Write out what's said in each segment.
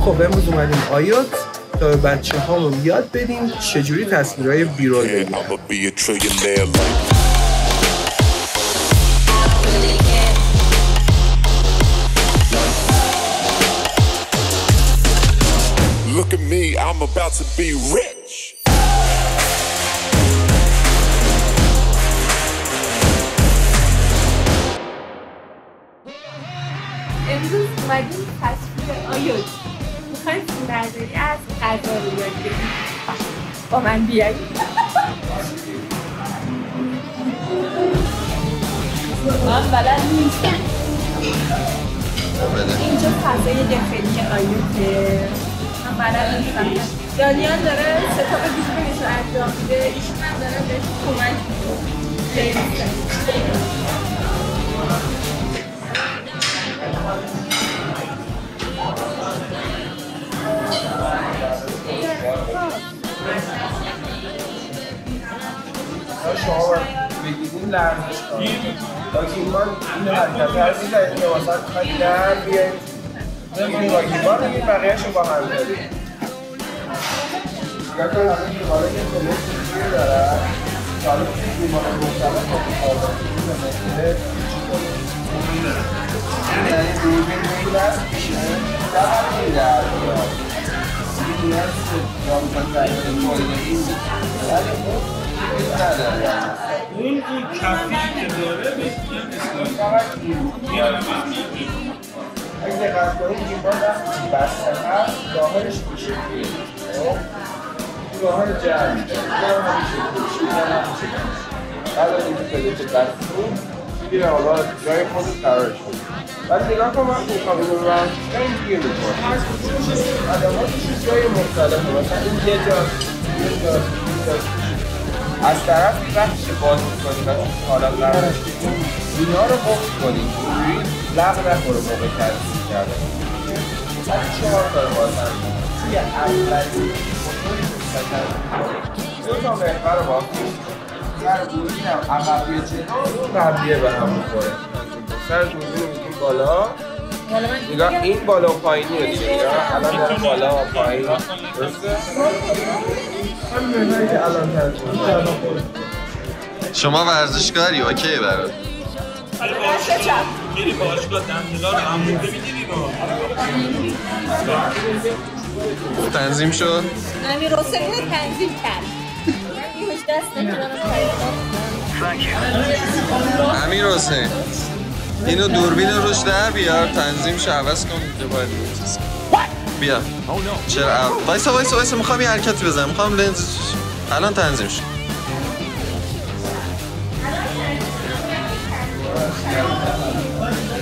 خب امروز اومدیم آیات تا به بچه هامون یاد بدیم چجوری تصویرهای بیرول بگیرن. Look at me, I'm about to be rich. امروز اومدیم تصویر آیات. میخوایم فیلمبرداری از غذا رو یاد بگیریم. با من بیایید. من بلد نیستم. اینجا فضای داخلی آیاته. من بلد نیستم. دانیال داره ستاپ دیسپلیش رو انجام میده. ایشون هم داره بهش کمک میکنه. شما بگیدین لرزش کنید با گیمان این حرکت هر میزنید که واسه خیلی در بیایید بگیدین با گیمان رو این بقیهش رو با هم دارید یا که همه گیمانه که کلیت چیزی دارن حالا که گیمانه مختلف با مخالفتی بمثله یعنی دوربین میل است میشه در همین در بیاد این نیست که یا میکنه ولی اون کفی که داره بسیار اسلامی اگه دقت کنید این باز بسته هست ظاهرش میشه ظاهر جمع بعد از اینکه پلیت بستون میگیره حالا جای خودش قرارش کنید ولی نگاه کن من میخوام این رو برم این دیگه میکنم اداماتش جای مختلفه مثلا این یه جاست از طرفی وقتی که باز میکنیم و تو حالت قرارش کنیم اینا رو بخش کنیم اینجوری لغ نخوره موقع تنظیم کردن ولی 4 تا باز هم توی اولین موتوری که سکر دو تا محور رو باز کنیم سر دوربین هم عقبی جلو قبلیه به هم میخوره سر دوربین رو میگیم بالا نگاه این بالا و پایینی رو دیگه نگاه الان داره بالا و پایین درسته؟ همین مهمایی که الان شما ورزشکاری اوکی برات میری باشگاه دندلا رو عموده میگیری تنظیم شد؟ امیر حسین رو تنظیم کرد یه دست نمیدونم امیر حسین اینو دوربین روش در بیار تنظیم شو عوض کن اینجا باید بیا چرا وایسا میخوام یه حرکتی بزنم میخوام لنز الان تنظیم شد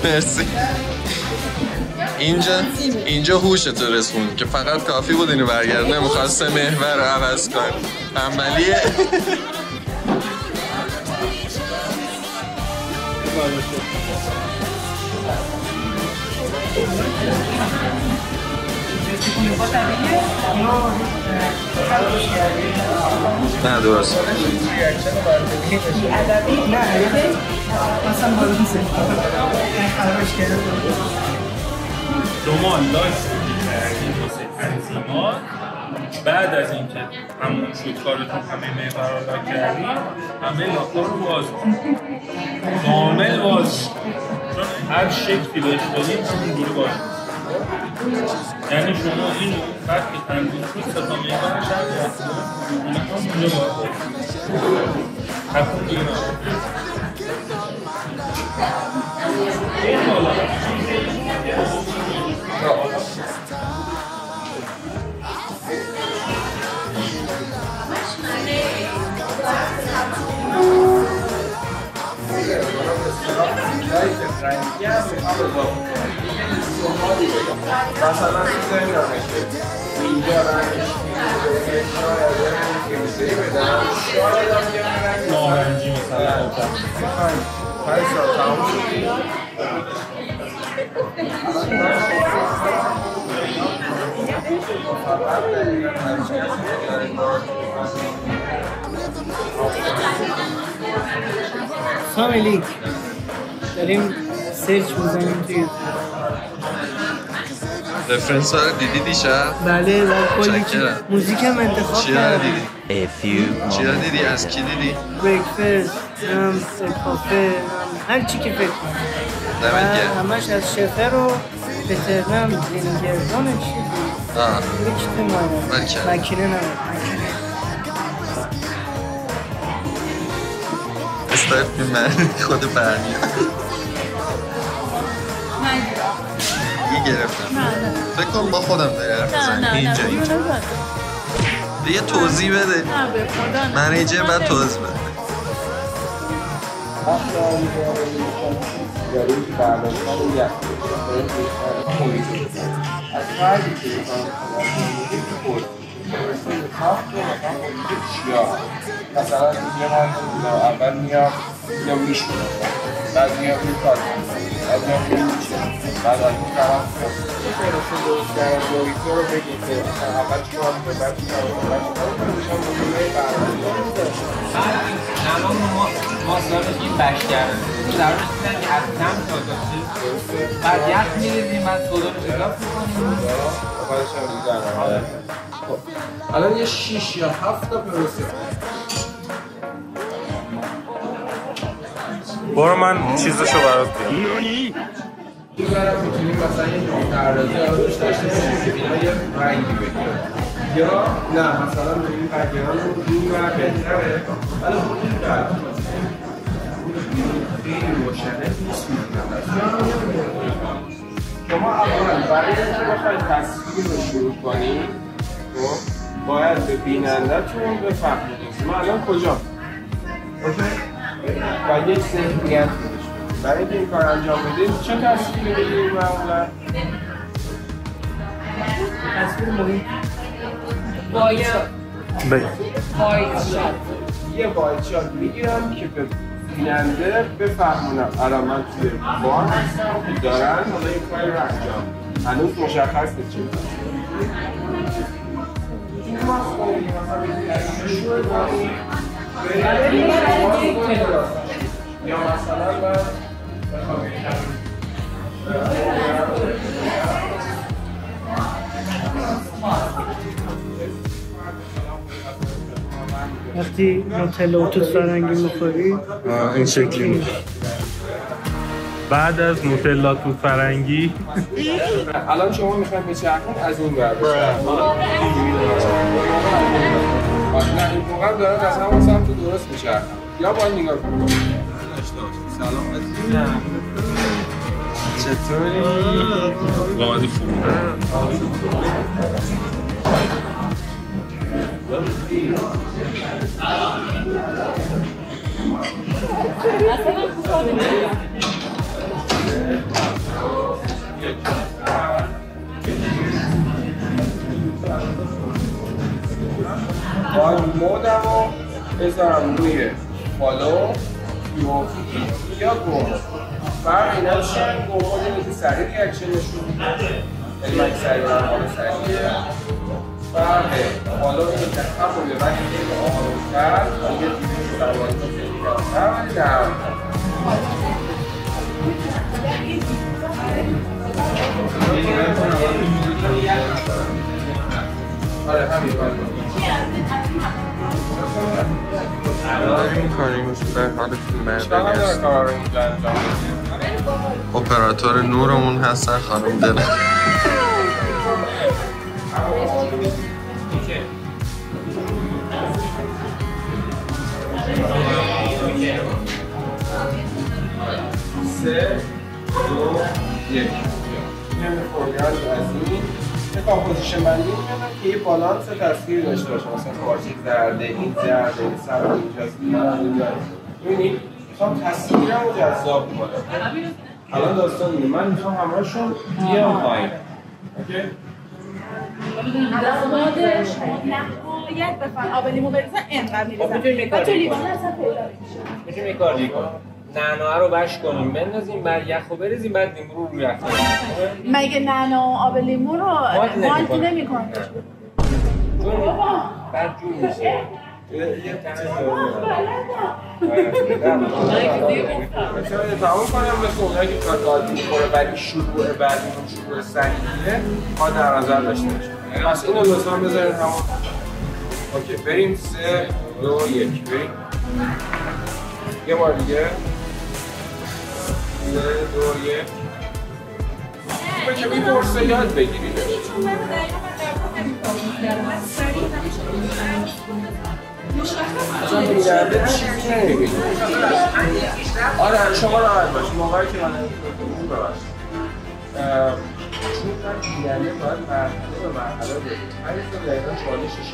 مرسی اینجا هوشتو رسون که فقط کافی بود اینو برگردونه میخواست محور رو عوض کن عملیه نه درست شما لاست کردیم واسه تنظیمات بعد از اینکه همون شد کارتون همه محور رو لاک کردیم همه لاک‌ها رو باز کامل باز چون هر شکلی بهش بدیم همونجوری باز یعنی شما اینو بعد که تنظیم شد ستا محورش هم اون همونجا باز تکون دیگه این بالا مثلا اینجا رنگش نارنجی مثلا سلام علیکم داریم سرچ می‌زنیم توی رفرنس ها رو دیدی دیشب؟ بله و کلی چکرم. موزیک هم انتخاب چی رو کردم. دیدی؟ چی رو دیدی؟ از کی دیدی؟ بریکفست، کافه، هر چی که فکر کنم. دمت گرم. همش از شفر و پترنم زینگردانش آه هیچ برکرد. مکینه نمید. استایل فیلم من خود برمی یه گرفتم فکر کنم با خودم داری حرف بزنی اینجا دیگه توضیح بده منیجر بعد توضیح بده از فردی که مثلا یه من اول میام یا میشونم بعد میام میکارم بعد میام میشونم بعد از این طرف در دوریتو رو بگیم که اول چی کار کنم بعد چی کار کنم بعد چی کار کنم میشم بگیمه برنامه الان ما سالش این بشگر در روز میدن که از کم تا داشته بعد یخ میریزیم بعد صدا رو اضافه میکنیم بعدش هم دیگر الان یه 6 یا 7 تا پروسه برو من چیزشو برات بیارم این برم میتونیم مثلا یه پردازی آروش داشته باشیم که اینا یه رنگی بگیرن یا نه مثلا بگیم پرگران رو این بر بهتره ولی این بر خیلی روشنه نیست شما اولا برای اینکه بخواید تصویر رو شروع کنید باید به بیننده‌تون بفهمید ما الان کجا و یک ذهنیت برای اینکه این کار انجام بدید چه تصویری بگیرید معمولا؟ تصویر مهم باید یه واید شات میگیرم که به بیننده بفهمونم الان من توی بار هستم که دارن حالا این کاری رو انجام هنوز مشخص نیست چه یا مثلا من وقتی نوتلا و توت فرنگی میخوری این شکلی میشه بعد از نوتلا توت فرنگی الان شما میخواید بچرخید از این ور بچرخید نه این موقع دارن از همون سمت درست میچرخن یا باید نگاه کنید سلام عزیزم چطوری؟ گامدی فروده باید مودم رو بذارم روی فالو یا گم فرق اینا چیه؟ گم مودی که سریع ریاکشن نشون یعنی من سریع دارم حالا سریعه فرق فالو اینه که همون به وقتی که آروم‌تر و یه دیگه سروانی که خیلی کمتر ولی نرم‌تر آره همین این کاری مثل در حال فیلم چقدر داره کار رو اینجا انجام اپراتور نورمون هستن خانم دل سه دو یک این فوریان از این یه کامپوزیشن بندی میکنم که یه بالانس تصویر داشته باشه مثلا پارچه زرده این زرده این سر اینجاست اینجاست ببینید میخوام تصویرم رو جذاب کنم الان داستان اینه من میخوام همراهشون بیام پایین اوکی دستمادش نهایت بفن آب لیمو بریزن اینقدر میریزن و تو لیوان اصلا پیدا میشه میتونیم یه کار دیگه کنیم نعناع رو بش کنیم بندازیم بعد یخ رو بریزیم بعد لیمو رو روی یخ مگه نعنا و آب لیمو رو مالتی نمی‌کنه بعد جور میشه مثلا تمام کنم مثل اونایی که قطعاتی میخوره ولی شروع بعدیمون شروع سنگینه ما در نظر داشته باشیم. پس اینو لطفا بذارین همون. اوکی بریم 3 2 1 بریم. یه بار دیگه 3 2 1 به که میپرسه یاد بگیرید. اصلا بگیرده چیزی نمیبینید. آره شما راحت باشید موقعی که من نمیدونم بباشید چون من گیرنده باید مرحله به مرحله برید. همینطور دقیقا چالشش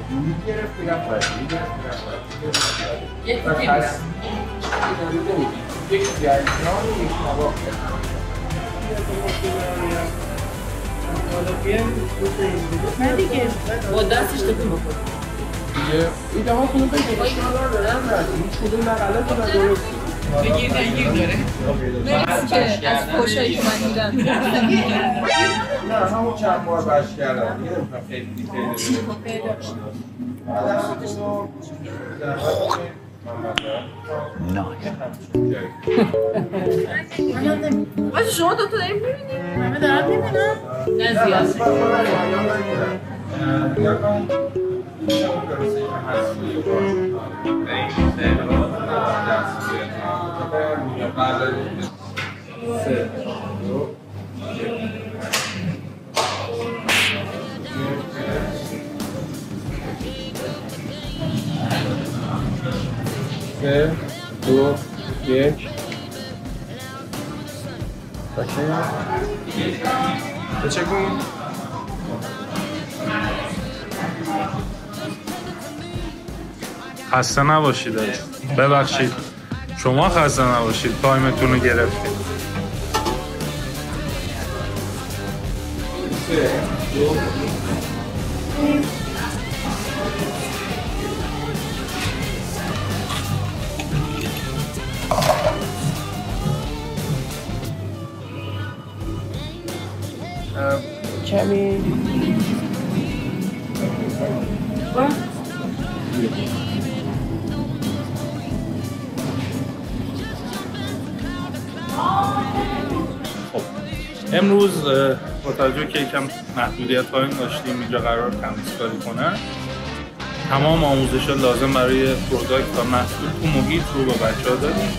میگرفت میرفت باید میگرفت میرفت باید پس یک جریان یک نواق نه دیگه با دستش تکون بخور دیگه ایده ها کنه بگیر اشتغال داره هم نرده هیچ کدوم مقاله تو نداره بگیر داره مرسی که از خوشایی که من دیدم نه همون چند بار برش کردم دیگه نمیتونم خیلی دیتیل پیدا باشه شما دوتا داریم میبینیم؟ همه دارم میبینم؟ نه زیاد سه دو یک بچکون خسته نباشید ببخشید شما خسته نباشید تایمتون رو گرفتید سه دو کمی امروز با توجه که یکم محدودیت تایم داشتیم اینجا قرار تمیزکاری کنن تمام آموزشات لازم برای پروداکت و محصول تو محیط رو به بچه‌ها دادیم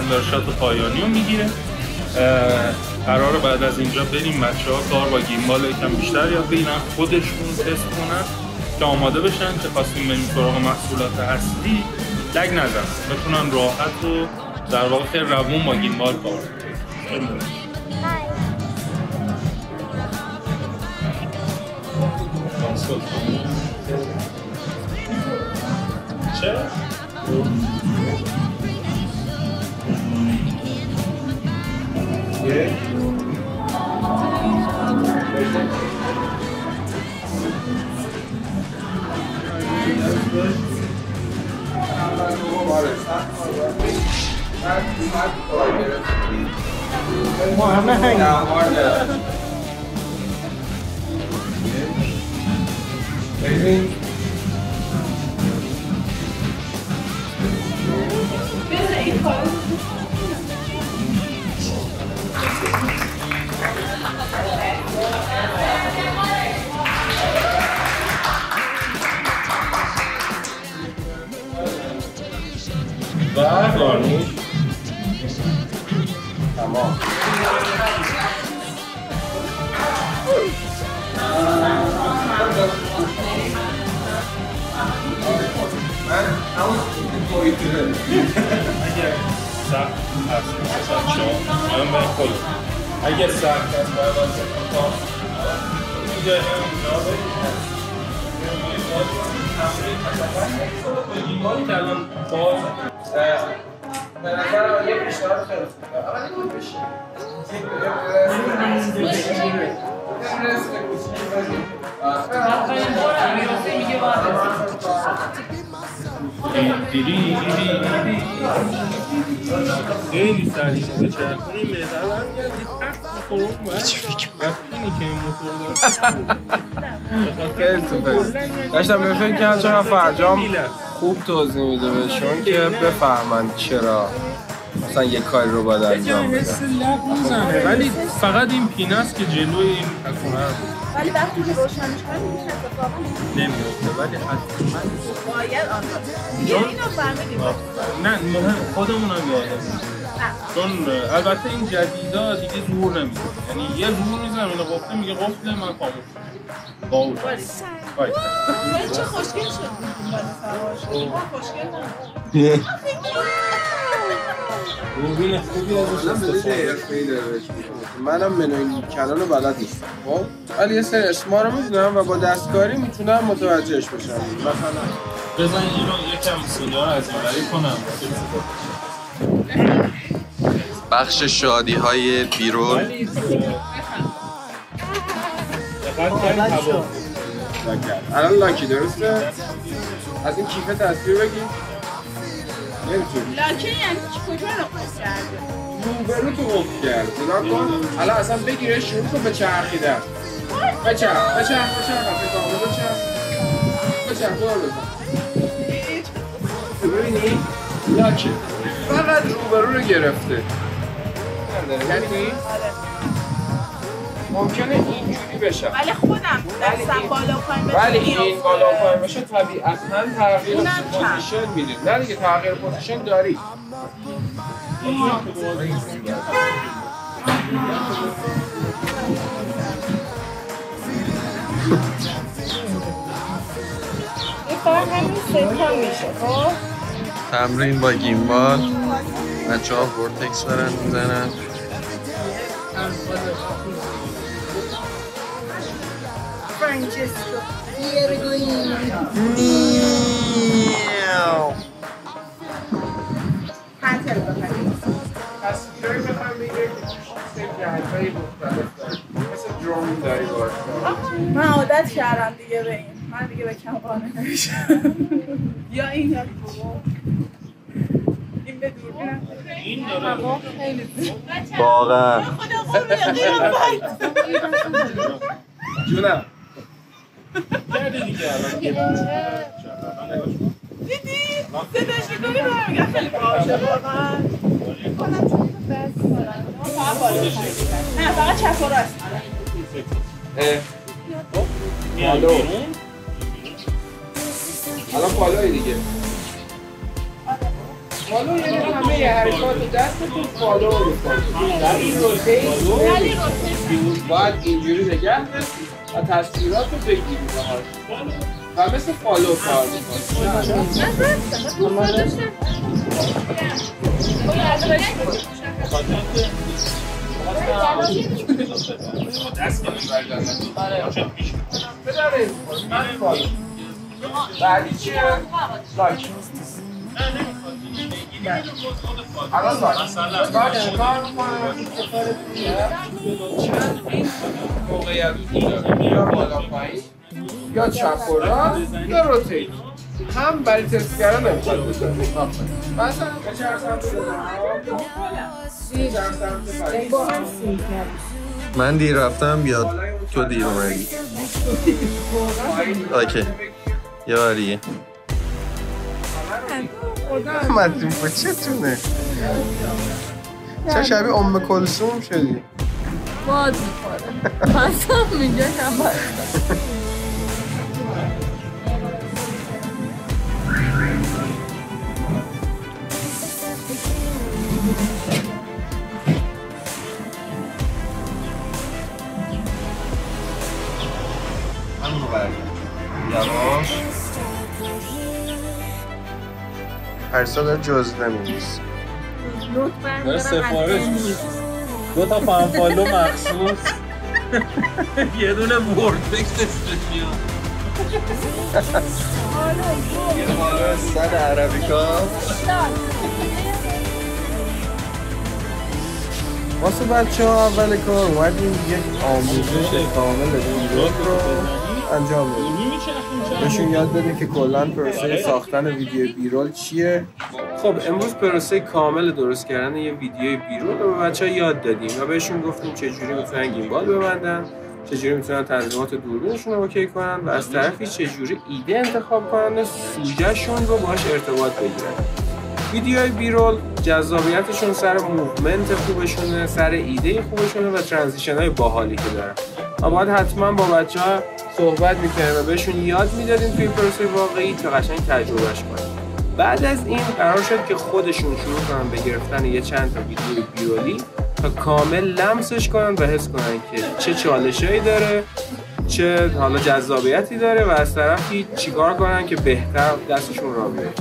اندرشات پایانی رو میگیره قراره بعد از اینجا بریم بچه‌ها کار با گیمبال یکم بیشتر یاد بگیرن خودشون تست کنن که آماده بشن که خواستیم بریم سراغ محصولات اصلی لگ نزن بتونن راحت و در واقع خیلی روون با گیمبال کار کنن چه؟ گارنیش تمام من همون توی اگر سخت هست من به خود اگر سخت هست باید از کار اینجا اینجا که الان باز به نظر یک پیشنهاد خیلی خوبه اول این بود بشه خیلی سریع به چرخونی میدر برمیگردی تخت میخورم وقتی که این موتور داشت خیلی سوپر. داشتم به فکر کنم چقدر فرجام خوب توضیح میده بهشون که بفهمن چرا مثلا یک کاری رو باید انجام بدن. حس لب میزنه ولی فقط این پینه است که جلوی این پکونه رو ولی وقتی که روشنش کنیم میشه اتفاقا نمیفته ولی حتما باید آنها دیگه اینو فهمیدیم. نه مهم خودمونم یادم چون البته این جدیدا دیگه زور نمیده یعنی یه زور میزنه اون قفله میگه قفله من خاموش باوش چه خوشگل شد خوشگل دوربین خوبی ازش استفاده منم منوی کانال رو بلد نیستم خب ولی یه سری اسما رو میدونم و با دستکاری میتونم متوجهش بشم. مثلا بزن اینو یکم صدا رو از این بری کنم بخش شادی های بیرون. الان لاکی درسته؟ از این کیفه تصویر بگیر. نمیتونی لاکی یعنی کجا رو قصد کرده؟ روبرو تو قفل کرد. نگاه کن الان اصلا بگیرش شروع کن به چرخیدن. بچرخ دور بزن. ببینی؟ لاکی فقط روبرو رو گرفته. یعنی ممکنه اینجوری بشه ولی خودم دستم بالا پایین بشه ولی این بالا پایین بشه طبیعتاً تغییر اونم پوزیشن میدید. نه دیگه تغییر پوزیشن داری. این فقط همین ستا میشه خب؟ تمرین با گیمبال بچه ها ورتکس دارن میزنن. فرانچسکو پنتر بخریم تصویرهایی بخوام بگیرم که توش جهت‌های مختلف داره مثل درون داری باشه. من عادت کردم دیگه به این من دیگه به کم قانع نمیشم یا این یا این به دوربینم این داره خیلی واقعا خدا قربونه جونم کرده دیگه الان دیدی؟ صداش که کنی برمیگه خیلی باشه واقعا کنم چون بس کنم فقط بالا نه فقط چپ و راست فالو الان فالوی دیگه فالو یعنی همه حرکات دستتون فالو رو کنید. در این روتیت باید اینجوری نگه دارید و تصویرات رو بگیرید و مثل فالو کار میکنید. بعدی چیه؟ لایک الان باید چکار میکنم چند این موقعیت داره یا بالا پایین یا چپ و راست یا روتیت هم برای تست کردن نمیخواد بزنیم مثلا بچهر سمت من دیر رفتم یا تو دیر اومدی؟ اوکی یه باریه مدریم با چتونه؟ چه شبیه ام کلثوم شدی؟ باز میخوره قسم میگه نباید یواش هرسا داره جزده می‌نویسه داره سفارش دو تا فنفالو مخصوص یه دونه ورتکس اسپشیال یه حالا صد عربیکا واسه بچه ها اول کار اومدیم یک آموزش کامل دیروز رو انجام بدیم. بهشون یاد بدیم که کلا پروسه ساختن ویدیو بیرول چیه. خب امروز پروسه کامل درست کردن یه ویدیو بیرول رو به بچه‌ها یاد دادیم و بهشون گفتیم چجوری میتونن گیمبال ببندن، چجوری میتونن تنظیمات دوربینشون رو اوکی کنن و از طرفی چجوری ایده انتخاب کنن سوژه‌شون رو باهاش ارتباط بگیرن. ویدیوهای بیرول جذابیتشون سر موومنت خوبشونه، سر ایده خوبشونه و ترانزیشن‌های باحالی که دارن. ما باید حتما با بچه‌ها صحبت می‌کنیم و بهشون یاد میدادیم توی پروسه واقعی تا قشنگ تجربهش کنن. بعد از این قرار شد که خودشون شروع کنن به گرفتن یه چند تا ویدیو بیرولی تا کامل لمسش کنن و حس کنن که چه چالشایی داره، چه حالا جذابیتی داره و از طرفی چیکار کنن که بهتر دستشون را بیاره.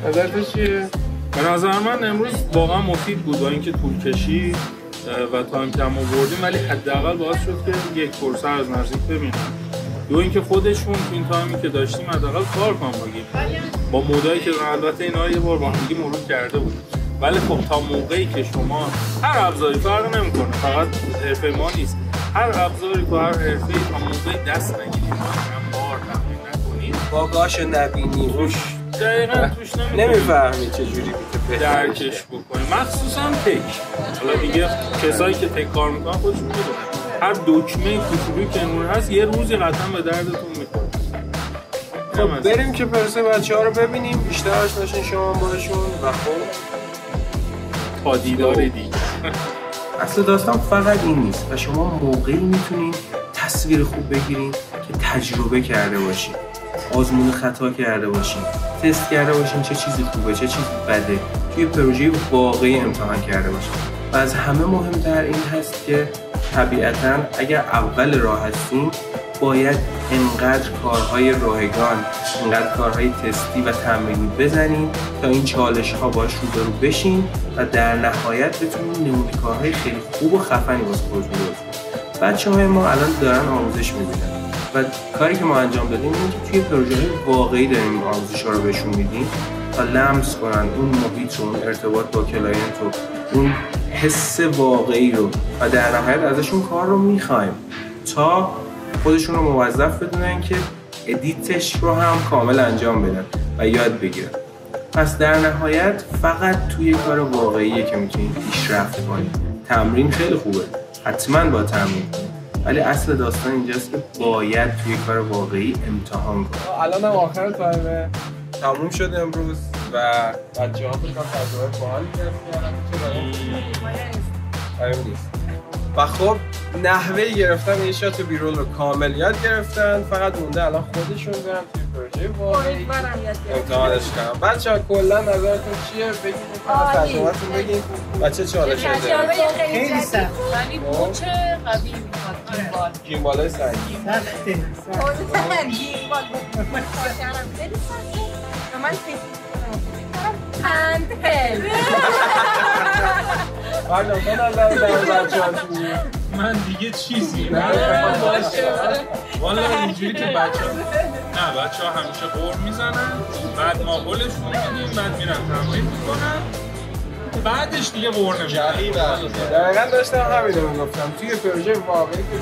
نظرت چیه؟ به نظر من امروز واقعا مفید بود با اینکه طول کشید و تایم کم آوردیم، ولی حداقل باعث شد که یک پروسه از نزدیک ببینن. دو اینکه خودشون تو این تایمی که داشتیم حداقل کار کنن با مودایی که البته اینا یه بار با هم دیگه مرور کرده بود، ولی خب تا موقعی که شما هر ابزاری فرق نمیکنه، فقط حرفه ما نیست، هر ابزاری تو هر حرفه‌ای تا موقعی دست نگیرید بار تمرین نکنید باگاش نبینی روش دقیقاً توش نمیفهمی چجوری درکش بکنی، مخصوصا تک. حالا دیگه کسایی که تک کار میکنن خودشون میدونن هر دکمه کوچولویی که نور هست یه روزی قطعا به دردتون میخوره. خب بریم که پروسه بچه‌ها رو ببینیم، بیشتر آشناشین شما باشون و خب تا دیدار دیگه. اصل داستان فقط این نیست و شما موقعی میتونین تصویر خوب بگیرین که تجربه کرده باشین، آزمون خطا کرده باشین، تست کرده باشین چه چیزی خوبه چه چیزی بده، توی پروژه واقعی امتحان کرده باشین. و از همه مهمتر این هست که طبیعتاً اگر اول راه هستین باید انقدر کارهای رایگان، انقدر کارهای تستی و تمرینی بزنین تا این چالش ها باش روبرو بشین و در نهایت بتونین نمونه کارهای خیلی خوب و خفنی واسه خودتون درست کنین. بچه‌های ما الان دارن آموزش می‌بینن و کاری که ما انجام دادیم اینه که توی پروژه‌های واقعی داریم این آموزش‌ها رو بهشون میدیم تا لمس کنن اون محیط رو، اون ارتباط با کلاینت رو، اون حس واقعی رو و در نهایت ازشون کار رو می‌خوایم تا خودشون رو موظف بدونن که ادیتش رو هم کامل انجام بدن و یاد بگیرن. پس در نهایت فقط توی کار واقعیه که میتونید پیشرفت کنید. تمرین خیلی خوبه، حتما با تمرین کنید، ولی اصل داستان اینجاست که باید توی کار واقعی امتحان کنید. الان هم آخر تایم تموم شد امروز و بچه‌ها فکر کنم تجربه باحال گرفتن. نیست. و خب نحوه گرفتن این شات بیرول رو کامل یاد گرفتن، فقط مونده الان خودشون برن توی پروژه واقعی امتحانش کنن. بچه‌ها کلا نظرتون چیه؟ بگید تجربه‌تون بگید و چه چالشی دارید. خیلی سخت ولی موچ قوی میخواد گیمبالای سنگین سخته گیمبال خیلی سخته و من فکر می‌کنم هندهل حالا به نظر در بچه‌ها من دیگه چیزی نه والا اینجوری که بچه‌ها همیشه قور میزنن، بعد ما قولشون میدیم، بعد میرن تمرین میکنن، بعدش دیگه قور نمیزنن. دقیقا داشتم همین رو میگفتم توی پروژه واقعی که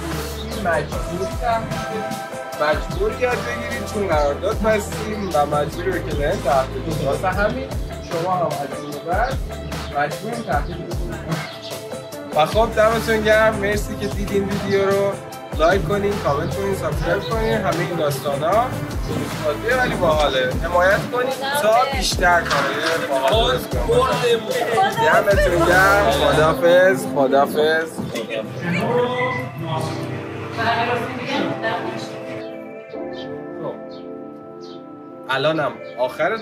مجبور یاد بگیرید چون قرارداد بستیم و مجبوری به کلاینت تحویل بدید. واسه همین شما هم از این بعد مجبورین تحویل بدید. و خب دمتون گرم، مرسی که دیدین ویدیو رو. لایک کنین، کامنت کنین، سابسکرایب کنین، همه این داستانا خاطره ولی باحاله. حمایت کنین تا بیشتر کارهای باحال درست کنیم. دمتون گرم. خداحافظ. خداحافظ. الانم آخر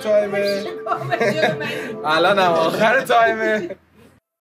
تایمه.